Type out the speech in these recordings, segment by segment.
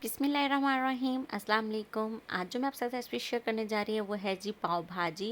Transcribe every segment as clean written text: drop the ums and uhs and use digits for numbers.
बिस्मिल्लाहिर्रहमानिर्रहीम अस्सलाम वालेकुम। आज जो मैं आपके साथ रेसिपी शेयर करने जा रही है वो है जी पाव भाजी।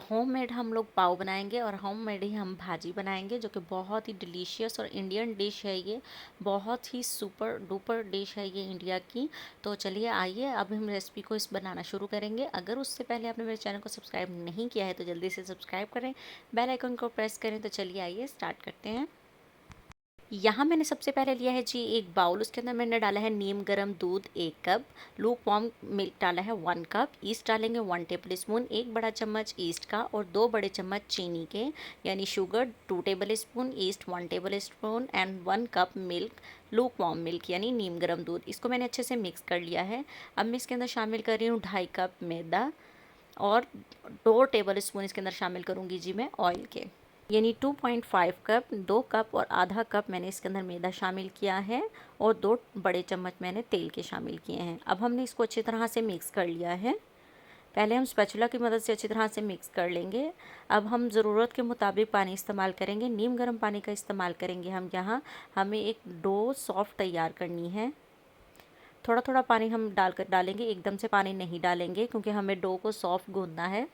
होममेड हम लोग पाव बनाएंगे और होममेड ही हम भाजी बनाएंगे, जो कि बहुत ही डिलीशियस और इंडियन डिश है। ये बहुत ही सुपर डुपर डिश है ये इंडिया की। तो चलिए आइए अब हम रेसिपी को इस बनाना शुरू करेंगे। अगर उससे पहले आपने मेरे चैनल को सब्सक्राइब नहीं किया है तो जल्दी से सब्सक्राइब करें, बेल आइकन को प्रेस करें। तो चलिए आइए स्टार्ट करते हैं। यहाँ मैंने सबसे पहले लिया है जी एक बाउल। उसके अंदर मैंने डाला है नीम गर्म दूध 1 कप, लूक वार्म मिल्क डाला है 1 कप, ईस्ट डालेंगे 1 टेबल स्पून, 1 बड़ा चम्मच ईस्ट का और 2 बड़े चम्मच चीनी के यानी sugar 2 table spoon, east 1 table spoon and 1 cup milk, look warm milk यानी नीम गर्म दूध। इसको मैंने अच्छे से मिक्स कर लिया है। अब मैं इसके अंदर शामिल कर रही हूँ 2.5 कप मैदा और 2 टेबल स्पून इसके अंदर शामिल करूँगी जी मैं ऑयल के, यानी 2.5 कप, 2 कप और आधा कप मैंने इसके अंदर मैदा शामिल किया है और 2 बड़े चम्मच मैंने तेल के शामिल किए हैं। अब हमने इसको अच्छी तरह से मिक्स कर लिया है। पहले हम स्पैचुला की मदद से अच्छी तरह से मिक्स कर लेंगे। अब हम ज़रूरत के मुताबिक पानी इस्तेमाल करेंगे, नीम गर्म पानी का इस्तेमाल करेंगे हम यहाँ। हमें एक डो सॉफ्ट तैयार करनी है। थोड़ा थोड़ा पानी हम डालेंगे, एकदम से पानी नहीं डालेंगे क्योंकि हमें डो को सॉफ्ट गूंदना है।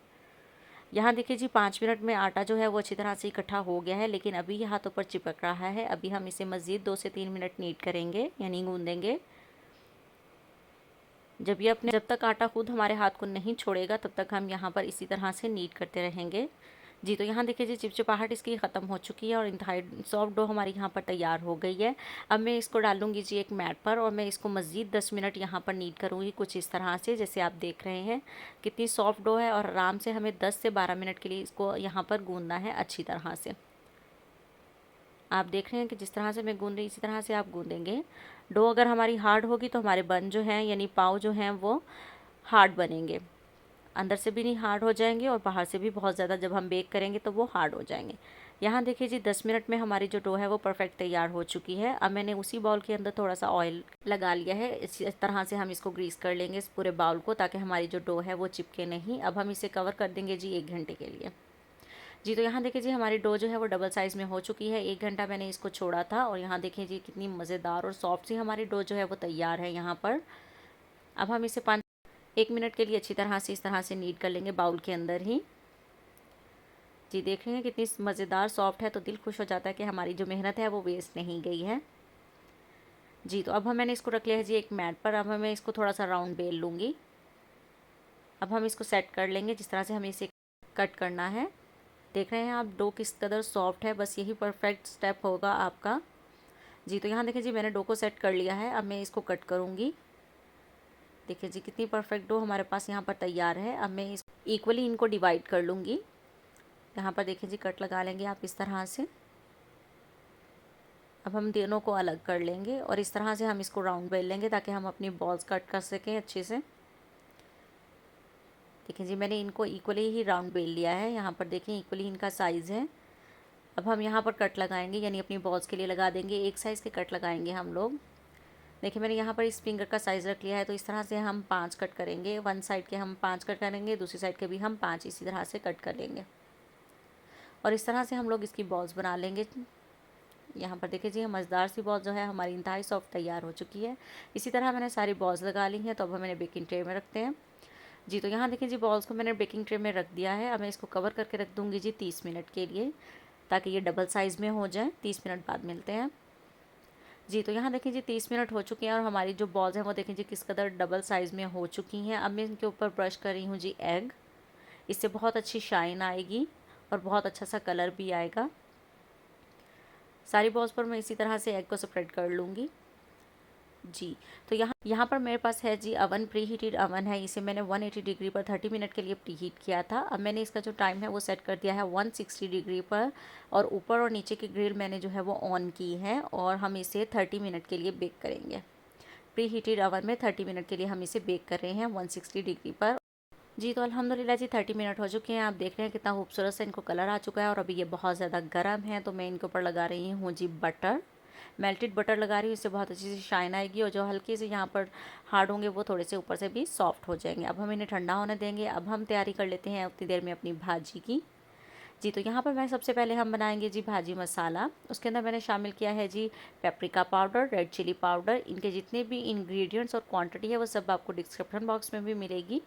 यहाँ देखिए जी 5 मिनट में आटा जो है वो अच्छी तरह से इकट्ठा हो गया है, लेकिन अभी ये हाथों पर चिपक रहा है। अभी हम इसे मज़ीद 2 से 3 मिनट नीट करेंगे यानी गूंदेंगे। जब तक आटा खुद हमारे हाथ को नहीं छोड़ेगा तब तक हम यहाँ पर इसी तरह से नीट करते रहेंगे जी। तो यहाँ देखिए जी चिपचिपाहट इसकी ख़त्म हो चुकी है और इंतहाई सॉफ्ट डो हमारी यहाँ पर तैयार हो गई है। अब मैं इसको डालूंगी जी एक मैट पर और मैं इसको मज़ीद 10 मिनट यहाँ पर नीट करूँगी, कुछ इस तरह से जैसे आप देख रहे हैं कितनी सॉफ्ट डो है। और आराम से हमें 10 से 12 मिनट के लिए इसको यहाँ पर गूंदना है अच्छी तरह से। आप देख रहे हैं कि जिस तरह से मैं गूंद रही इसी तरह से आप गूंदेंगे। डो अगर हमारी हार्ड होगी तो हमारे बन जो हैं यानी पाव जो हैं वो हार्ड बनेंगे, अंदर से भी नहीं हार्ड हो जाएंगे और बाहर से भी बहुत ज़्यादा जब हम बेक करेंगे तो वो हार्ड हो जाएंगे। यहाँ देखिए जी 10 मिनट में हमारी जो डो है वो परफेक्ट तैयार हो चुकी है। अब मैंने उसी बाउल के अंदर थोड़ा सा ऑयल लगा लिया है। इस तरह से हम इसको ग्रीस कर लेंगे इस पूरे बाउल को, ताकि हमारी जो डो है वो चिपके नहीं। अब हम इसे कवर कर देंगे जी 1 घंटे के लिए जी। तो यहाँ देखिए जी हमारी डो जो है वो डबल साइज़ में हो चुकी है। 1 घंटा मैंने इसको छोड़ा था और यहाँ देखिए जी कितनी मज़ेदार और सॉफ्ट सी हमारी डो जो है वो तैयार है यहाँ पर। अब हम इसे 1 मिनट के लिए अच्छी तरह से इस तरह से नीट कर लेंगे बाउल के अंदर ही जी। देख रहे हैं कितनी मज़ेदार सॉफ्ट है, तो दिल खुश हो जाता है कि हमारी जो मेहनत है वो वेस्ट नहीं गई है जी। तो अब मैंने इसको रख लिया है जी एक मैट पर। अब मैं इसको थोड़ा सा राउंड बेल लूँगी। अब हम इसको सेट कर लेंगे जिस तरह से हमें इसे कट करना है। देख रहे हैं आप डो किस कदर सॉफ्ट है, बस यही परफेक्ट स्टेप होगा आपका जी। तो यहाँ देखिए जी मैंने डो को सेट कर लिया है। अब मैं इसको कट करूँगी। देखिए जी कितनी परफेक्ट डो हमारे पास यहाँ पर तैयार है। अब मैं इस इक्वली इनको डिवाइड कर लूँगी। यहाँ पर देखिए जी कट लगा लेंगे आप इस तरह से। अब हम दोनों को अलग कर लेंगे और इस तरह से हम इसको राउंड बेल लेंगे ताकि हम अपनी बॉल्स कट कर सकें अच्छे से। देखिए जी मैंने इनको इक्वली ही राउंड बेल लिया है। यहाँ पर देखें इक्वली इनका साइज़ है। अब हम यहाँ पर कट लगाएंगे यानी अपनी बॉल्स के लिए लगा देंगे। एक साइज़ के कट लगाएंगे हम लोग। देखिए मैंने यहाँ पर इस फिंगर का साइज़ रख लिया है। तो इस तरह से हम 5 कट करेंगे। वन साइड के हम 5 कट करेंगे, दूसरी साइड के भी हम 5 इसी तरह से कट कर लेंगे और इस तरह से हम लोग इसकी बॉल्स बना लेंगे। यहाँ पर देखिए जी मज़ेदार सी बॉल जो है हमारी इंतहाई सॉफ्ट तैयार हो चुकी है। इसी तरह मैंने सारी बॉल्स लगा ली हैं। तो अब मैंने बेकिंग ट्रे में रखते हैं जी। तो यहाँ देखिए जी बॉल्स को मैंने बेकिंग ट्रे में रख दिया है। अब मैं इसको कवर करके रख दूँगी जी 30 मिनट के लिए, ताकि ये डबल साइज़ में हो जाए। 30 मिनट बाद मिलते हैं जी। तो यहाँ देखिए जी 30 मिनट हो चुके हैं और हमारी जो बॉल्स हैं वो देखिए जी किस कदर डबल साइज़ में हो चुकी हैं। अब मैं इनके ऊपर ब्रश कर रही हूँ जी एग। इससे बहुत अच्छी शाइन आएगी और बहुत अच्छा सा कलर भी आएगा। सारी बॉल्स पर मैं इसी तरह से एग को स्प्रेड कर लूँगी जी। तो यहाँ पर मेरे पास है जी अवन, प्री हीटेड अवन है। इसे मैंने 180 डिग्री पर 30 मिनट के लिए प्री हीट किया था। अब मैंने इसका जो टाइम है वो सेट कर दिया है 160 डिग्री पर और ऊपर और नीचे की ग्रिल मैंने जो है वो ऑन की है और हम इसे 30 मिनट के लिए बेक करेंगे। प्री हीटेड अवन में 30 मिनट के लिए हम इसे बेक कर रहे हैं 160 डिग्री पर जी। तो अल्हम्दुलिल्लाह जी 30 मिनट हो चुके हैं। आप देख रहे हैं कितना खूबसूरत सा इनको कलर आ चुका है और अभी ये बहुत ज़्यादा गर्म है। तो मैं इनके ऊपर लगा रही हूँ जी बटर, मेल्टेड बटर लगा रही हूँ। इससे बहुत अच्छी सी शाइन आएगी और जो हल्के से यहाँ पर हार्ड होंगे वो थोड़े से ऊपर से भी सॉफ्ट हो जाएंगे। अब हम इन्हें ठंडा होने देंगे। अब हम तैयारी कर लेते हैं उतनी देर में अपनी भाजी की जी। तो यहाँ पर मैं सबसे पहले हम बनाएंगे जी भाजी मसाला। उसके अंदर मैंने शामिल किया है जी paprika powder, red chilli powder. इनके जितने भी इंग्रेडिएंट्स और क्वांटिटी है वो सब आपको डिस्क्रिप्शन बॉक्स में भी मिलेगी।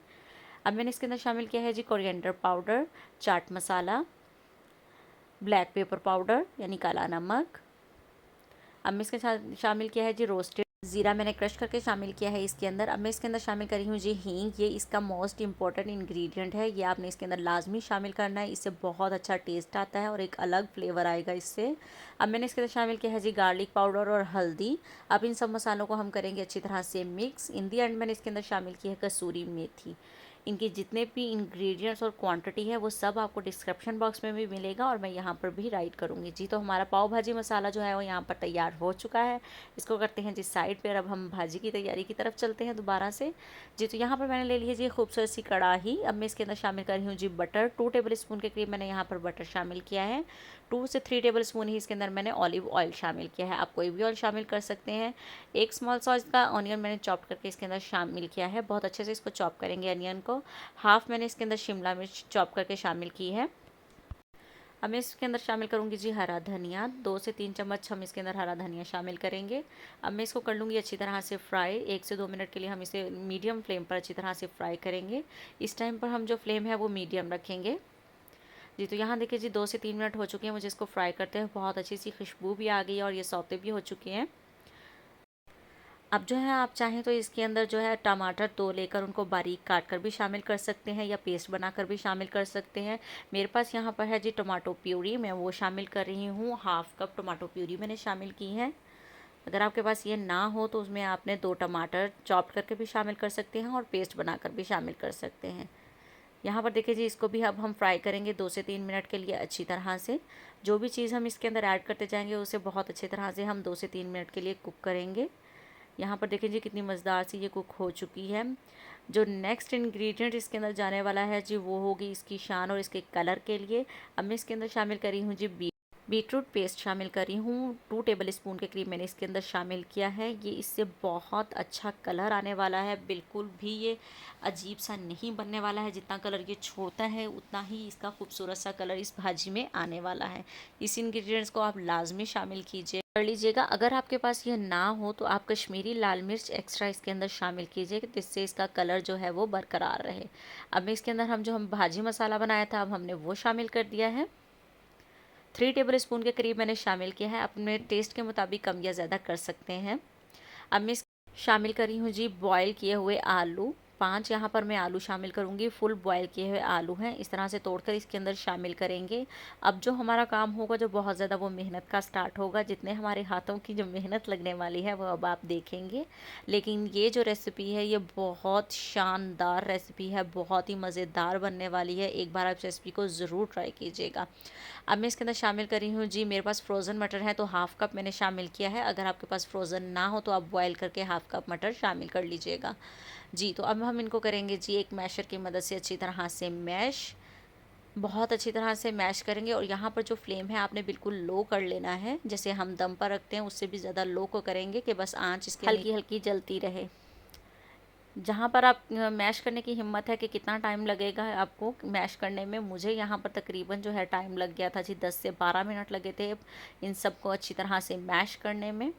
अब मैंने इसके अंदर शामिल किया है जी coriander powder, chaat masala, black pepper powder यानी काला नमक। अब मैं इसके साथ शामिल किया है जी रोस्टेड ज़ीरा, मैंने क्रश करके शामिल किया है इसके अंदर। अब मैं इसके अंदर शामिल करी हूँ जी हींग। ये इसका मोस्ट इंपॉर्टेंट इंग्रेडिएंट है, ये आपने इसके अंदर लाजमी शामिल करना है। इससे बहुत अच्छा टेस्ट आता है और एक अलग फ्लेवर आएगा इससे। अब मैंने इसके अंदर शामिल किया है जी गार्लिक पाउडर और हल्दी। अब इन सब मसालों को हम करेंगे अच्छी तरह से मिक्स। इन दी एंड मैंने इसके अंदर शामिल की है कसूरी मेथी। इनके जितने भी इंग्रेडिएंट्स और क्वांटिटी है वो सब आपको डिस्क्रिप्शन बॉक्स में भी मिलेगा और मैं यहाँ पर भी राइट करूँगी। जी। तो हमारा पाव भाजी मसाला जो है वो यहाँ पर तैयार हो चुका है। इसको करते हैं जी साइड पर। अब हम भाजी की तैयारी की तरफ चलते हैं दोबारा से। जी। तो यहाँ पर मैंने ले ली है जी खूबसूरत सी कढ़ाई। अब मैं इसके अंदर शामिल कर रही हूँ जी बटर। 2 टेबल स्पून के करीब मैंने यहाँ पर बटर शामिल किया है। 2 से 3 टेबल स्पून ही इसके अंदर मैंने ऑलिव ऑयल शामिल किया है। आप कोई भी ऑयल शामिल कर सकते हैं। एक स्मॉल साइज का ऑनियन मैंने चॉप करके इसके अंदर शामिल किया है। बहुत अच्छे से इसको चॉप करेंगे अनियन को। हाफ मैंने इसके अंदर शिमला मिर्च चॉप करके शामिल की है। अब मैं इसके अंदर शामिल करूंगी जी हरा धनिया। 2 से 3 चम्मच हम इसके अंदर हरा धनिया शामिल करेंगे। अब मैं इसको कर लूँगी अच्छी तरह से फ्राई। 1 से 2 मिनट के लिए हम इसे मीडियम फ्लेम पर अच्छी तरह से फ्राई करेंगे। इस टाइम पर हम जो फ्लेम है वो मीडियम रखेंगे। जी। तो यहाँ देखिए जी 2 से 3 मिनट हो चुके हैं मुझे इसको फ्राई करते हैं। बहुत अच्छी सी खुशबू भी आ गई है और ये सौते भी हो चुके हैं। अब जो है आप चाहें तो इसके अंदर जो है टमाटर 2 लेकर उनको बारीक काट कर भी शामिल कर सकते हैं या पेस्ट बनाकर भी शामिल कर सकते हैं। मेरे पास यहाँ पर है जी टमाटो प्यूरी, मैं वो शामिल कर रही हूँ। हाफ कप टमाटो प्यूरी मैंने शामिल की है। अगर आपके पास ये ना हो तो उसमें आपने 2 टमाटर चॉप करके भी शामिल कर सकते हैं और पेस्ट बनाकर भी शामिल कर सकते हैं। यहाँ पर देखिए जी इसको भी अब हम फ्राई करेंगे 2 से 3 मिनट के लिए अच्छी तरह से। जो भी चीज़ हम इसके अंदर ऐड करते जाएंगे उसे बहुत अच्छी तरह से हम 2 से 3 मिनट के लिए कुक करेंगे। यहाँ पर देखें जी कितनी मज़ेदार सी ये कुक हो चुकी है। जो नेक्स्ट इंग्रेडिएंट इसके अंदर जाने वाला है जी वो होगी इसकी शान और इसके कलर के लिए। अब मैं इसके अंदर शामिल करी हूँ जी बीटरूट पेस्ट शामिल करी हूँ। 2 टेबल स्पून के करीब मैंने इसके अंदर शामिल किया है। ये इससे बहुत अच्छा कलर आने वाला है। बिल्कुल भी ये अजीब सा नहीं बनने वाला है। जितना कलर ये छोड़ता है उतना ही इसका खूबसूरत सा कलर इस भाजी में आने वाला है। इस इंग्रेडिएंट्स को आप लाजमी शामिल कीजिए कर लीजिएगा। अगर आपके पास ये ना हो तो आप कश्मीरी लाल मिर्च एक्स्ट्रा इसके अंदर शामिल कीजिए जिससे इसका कलर जो है वो बरकरार रहे। अब इसके अंदर हम भाजी मसाला बनाया था अब हमने वो शामिल कर दिया है। 3 टेबल स्पून के करीब मैंने शामिल किया है। अपने टेस्ट के मुताबिक कम या ज़्यादा कर सकते हैं। अब मैं शामिल करी हूँ जी बॉयल किए हुए आलू। 5 यहाँ पर मैं आलू शामिल करूँगी। फुल बॉयल किए हुए आलू हैं, इस तरह से तोड़कर इसके अंदर शामिल करेंगे। अब जो हमारा काम होगा जो बहुत ज़्यादा वो मेहनत का स्टार्ट होगा। जितने हमारे हाथों की जो मेहनत लगने वाली है वो अब आप देखेंगे। लेकिन ये जो रेसिपी है ये बहुत शानदार रेसिपी है, बहुत ही मज़ेदार बनने वाली है। एक बार आप इस रेसिपी को ज़रूर ट्राई कीजिएगा। अब मैं इसके अंदर शामिल करी हूँ जी मेरे पास फ्रोज़न मटर है तो हाफ़ कप मैंने शामिल किया है। अगर आपके पास फ्रोज़न ना हो तो आप बॉयल करके हाफ़ कप मटर शामिल कर लीजिएगा। जी। तो अब हम इनको करेंगे जी एक मैशर की मदद से अच्छी तरह से मैश। बहुत अच्छी तरह से मैश करेंगे और यहाँ पर जो फ्लेम है आपने बिल्कुल लो कर लेना है। जैसे हम दम पर रखते हैं उससे भी ज़्यादा लो को करेंगे कि बस आँच इसकी हल्की हल्की जलती रहे। जहाँ पर आप मैश करने की हिम्मत है कि कितना टाइम लगेगा आपको मैश करने में, मुझे यहाँ पर तकरीबन जो है टाइम लग गया था जी 10 से 12 मिनट लगे थे इन सब को अच्छी तरह से मैश करने में।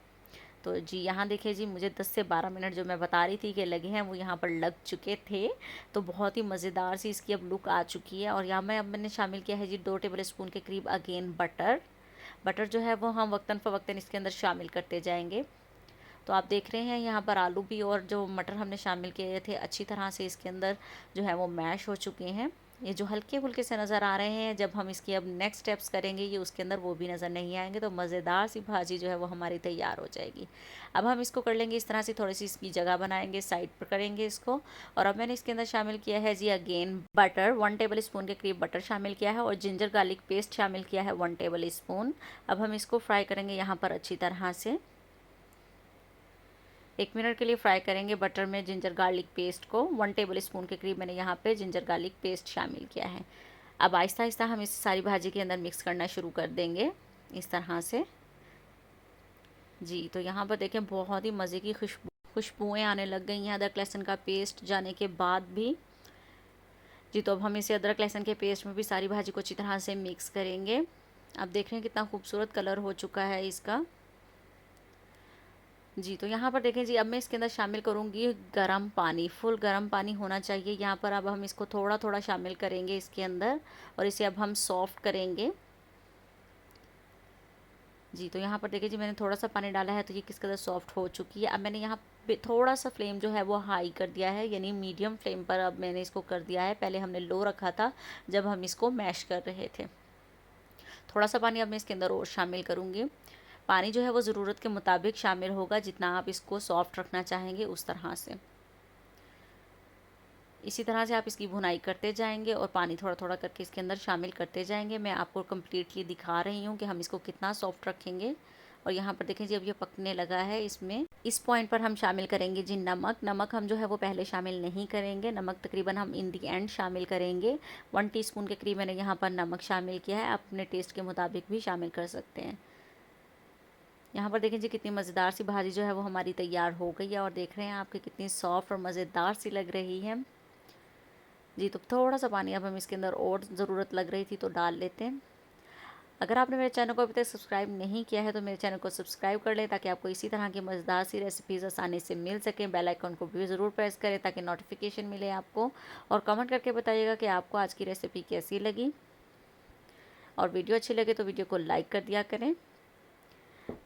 तो जी यहाँ देखिए जी मुझे 10 से 12 मिनट जो मैं बता रही थी कि लगे हैं वो यहाँ पर लग चुके थे। तो बहुत ही मज़ेदार सी इसकी अब लुक आ चुकी है। और यहाँ मैंने शामिल किया है जी 2 टेबल स्पून के करीब अगेन बटर जो है वो हम वक्तन फ़वक्तन इसके अंदर शामिल करते जाएंगे। तो आप देख रहे हैं यहाँ पर आलू भी और जो मटर हमने शामिल किए थे अच्छी तरह से इसके अंदर जो है वो मैश हो चुके हैं। ये जो हल्के फुल्के से नज़र आ रहे हैं, जब हम इसकी अब नेक्स्ट स्टेप्स करेंगे ये उसके अंदर वो भी नज़र नहीं आएंगे। तो मज़ेदार सी भाजी जो है वो हमारी तैयार हो जाएगी। अब हम इसको कर लेंगे इस तरह से, थोड़ी सी इसकी जगह बनाएंगे, साइड पर करेंगे इसको। और अब मैंने इसके अंदर शामिल किया है जी अगेन बटर। 1 टेबल स्पून के करीब बटर शामिल किया है और जिंजर गार्लिक पेस्ट शामिल किया है 1 टेबल स्पून। अब हम इसको फ्राई करेंगे यहाँ पर अच्छी तरह से। 1 मिनट के लिए फ्राई करेंगे बटर में जिंजर गार्लिक पेस्ट को। 1 टेबल स्पून के करीब मैंने यहाँ पे जिंजर गार्लिक पेस्ट शामिल किया है। अब आहिस्ता आहिस्ता हम इस सारी भाजी के अंदर मिक्स करना शुरू कर देंगे इस तरह से। जी। तो यहाँ पर देखें बहुत ही मज़े की खुशबुएँ आने लग गई हैं अदरक लहसुन का पेस्ट जाने के बाद भी। जी तो अब हम इसे अदरक लहसुन के पेस्ट में भी सारी भाजी को अच्छी तरह से मिक्स करेंगे। आप देख रहे हैं कितना खूबसूरत कलर हो चुका है इसका। जी तो यहाँ पर देखें जी, अब मैं इसके अंदर शामिल करूँगी गरम पानी। फुल गरम पानी होना चाहिए यहाँ पर। अब हम इसको थोड़ा थोड़ा शामिल करेंगे इसके अंदर और इसे अब हम सॉफ्ट करेंगे। जी तो यहाँ पर देखिए जी, मैंने थोड़ा सा पानी डाला है तो ये किस कदर सॉफ्ट हो चुकी है। अब मैंने यहाँ पे थोड़ा सा फ्लेम जो है वो हाई कर दिया है, यानी मीडियम फ्लेम पर अब मैंने इसको कर दिया है। पहले हमने लो रखा था जब हम इसको मैश कर रहे थे। थोड़ा सा पानी अब मैं इसके अंदर और शामिल करूँगी। पानी जो है वो ज़रूरत के मुताबिक शामिल होगा, जितना आप इसको सॉफ्ट रखना चाहेंगे उस तरह से। इसी तरह से आप इसकी भुनाई करते जाएंगे और पानी थोड़ा थोड़ा करके इसके अंदर शामिल करते जाएंगे। मैं आपको कम्प्लीटली दिखा रही हूँ कि हम इसको कितना सॉफ्ट रखेंगे। और यहाँ पर देखें जी, अब ये पकने लगा है। इसमें इस पॉइंट पर हम शामिल करेंगे जी नमक। नमक हम जो है वो पहले शामिल नहीं करेंगे, नमक तकरीबन हम इन दी एंड शामिल करेंगे। 1 टीस्पून के करीब मैंने यहाँ पर नमक शामिल किया है। आप अपने टेस्ट के मुताबिक भी शामिल कर सकते हैं। यहाँ पर देखें जी, कितनी मज़ेदार सी भाजी जो है वो हमारी तैयार हो गई है और देख रहे हैं आपके कितनी सॉफ्ट और मज़ेदार सी लग रही है। जी तो थोड़ा सा पानी अब हम इसके अंदर और ज़रूरत लग रही थी तो डाल लेते हैं। अगर आपने मेरे चैनल को अभी तक सब्सक्राइब नहीं किया है तो मेरे चैनल को सब्सक्राइब कर लें, ताकि आपको इसी तरह की मज़ेदार सी रेसिपीज़ आसानी से मिल सकें। बेल आइकन को भी ज़रूर प्रेस करें ताकि नोटिफिकेशन मिले आपको। और कमेंट करके बताइएगा कि आपको आज की रेसिपी कैसी लगी। और वीडियो अच्छी लगे तो वीडियो को लाइक कर दिया करें।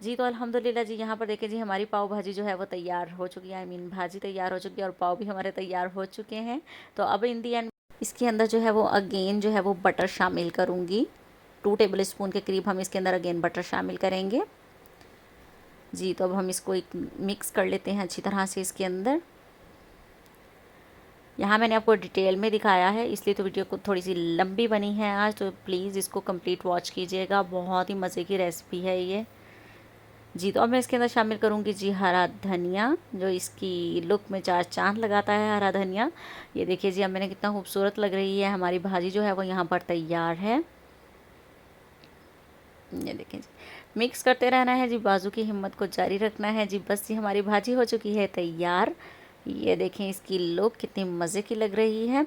जी तो अल्हम्दुलिल्लाह जी, यहाँ पर देखें जी, हमारी पाव भाजी जो है वो तैयार हो चुकी है। आई मीन भाजी तैयार हो चुकी है और पाव भी हमारे तैयार हो चुके हैं। तो अब इन दी एंड इसके अंदर जो है वो अगेन जो है वो बटर शामिल करूँगी। 2 टेबल स्पून के करीब हम इसके अंदर अगेन बटर शामिल करेंगे। जी तो अब हम इसको एक मिक्स कर लेते हैं अच्छी तरह से इसके अंदर। यहाँ मैंने आपको डिटेल में दिखाया है, इसलिए तो वीडियो को थोड़ी सी लंबी बनी है आज, तो प्लीज़ इसको कंप्लीट वॉच कीजिएगा। बहुत ही मज़े की रेसिपी है ये। जी तो अब मैं इसके अंदर शामिल करूँगी जी हरा धनिया, जो इसकी लुक में 4 चाँद लगाता है हरा धनिया। ये देखिए जी, अब मैंने कितना खूबसूरत लग रही है। हमारी भाजी जो है वो यहाँ पर तैयार है। ये देखें जी, मिक्स करते रहना है जी, बाजू की हिम्मत को जारी रखना है जी। बस जी, हमारी भाजी हो चुकी है तैयार। ये देखें इसकी लुक कितनी मज़े की लग रही है।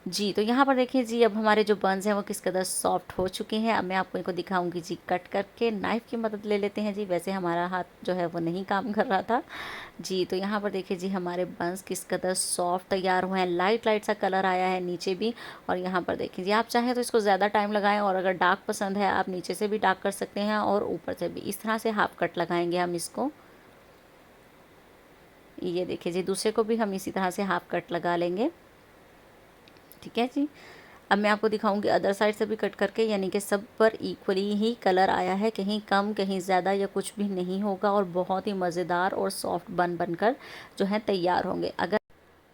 जी तो यहाँ पर देखिए जी, अब हमारे जो बंस हैं वो किस कदर सॉफ्ट हो चुके हैं। अब मैं आपको इनको दिखाऊंगी जी कट करके। नाइफ़ की मदद ले लेते हैं जी, वैसे हमारा हाथ जो है वो नहीं काम कर रहा था। जी तो यहाँ पर देखिए जी, हमारे बंस किस कदर सॉफ्ट तैयार हुए हैं। लाइट लाइट सा कलर आया है नीचे भी। और यहाँ पर देखिए जी, आप चाहें तो इसको ज़्यादा टाइम लगाएं, और अगर डार्क पसंद है आप नीचे से भी डार्क कर सकते हैं और ऊपर से भी। इस तरह से हाफ कट लगाएंगे हम इसको। ये देखिए जी, दूसरे को भी हम इसी तरह से हाफ कट लगा लेंगे। ठीक है जी, अब मैं आपको दिखाऊंगी अदर साइड से भी कट करके, यानी कि सब पर इक्वली ही कलर आया है, कहीं कम कहीं ज़्यादा या कुछ भी नहीं होगा। और बहुत ही मज़ेदार और सॉफ्ट बन बनकर जो है तैयार होंगे। अगर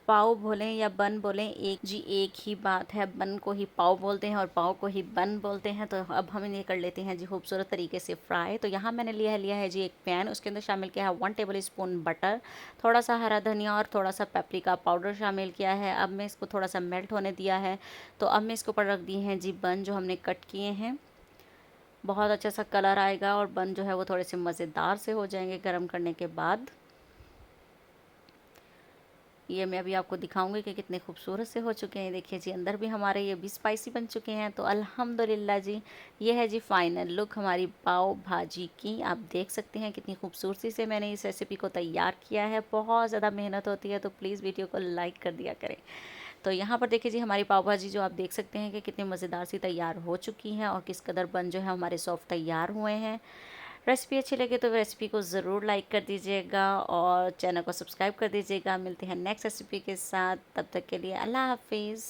पाव बोलें या बन बोलें, एक ही बात है। बन को ही पाव बोलते हैं और पाव को ही बन बोलते हैं। तो अब हम इन्हें कर लेते हैं जी खूबसूरत तरीके से फ्राई। तो यहाँ मैंने लिया है जी एक पैन, उसके अंदर शामिल किया है 1 टेबल स्पून बटर, थोड़ा सा हरा धनिया और थोड़ा सा पेपरिका पाउडर शामिल किया है। अब मैं इसको थोड़ा सा मेल्ट होने दिया है। तो अब मैं इसके ऊपर रख दिए हैं जी बन जो हमने कट किए हैं। बहुत अच्छा सा कलर आएगा और बन जो है वो थोड़े से मज़ेदार से हो जाएंगे गर्म करने के बाद। ये मैं अभी आपको दिखाऊंगी कि कितने खूबसूरत से हो चुके हैं। देखिए जी, अंदर भी हमारे ये भी स्पाइसी बन चुके हैं। तो अल्हम्दुलिल्लाह जी, ये है जी फाइनल लुक हमारी पाव भाजी की। आप देख सकते हैं कितनी खूबसूरती से मैंने इस रेसिपी को तैयार किया है। बहुत ज़्यादा मेहनत होती है, तो प्लीज़ वीडियो को लाइक कर दिया करें। तो यहाँ पर देखिए जी, हमारी पाव भाजी जो आप देख सकते हैं कि कितनी मज़ेदार सी तैयार हो चुकी हैं और किस कदर बन जो है हमारे सॉफ्ट तैयार हुए हैं। रेसिपी अच्छी लगे तो रेसिपी को ज़रूर लाइक कर दीजिएगा और चैनल को सब्सक्राइब कर दीजिएगा। मिलते हैं नेक्स्ट रेसिपी के साथ, तब तक के लिए अल्लाह हाफिज़।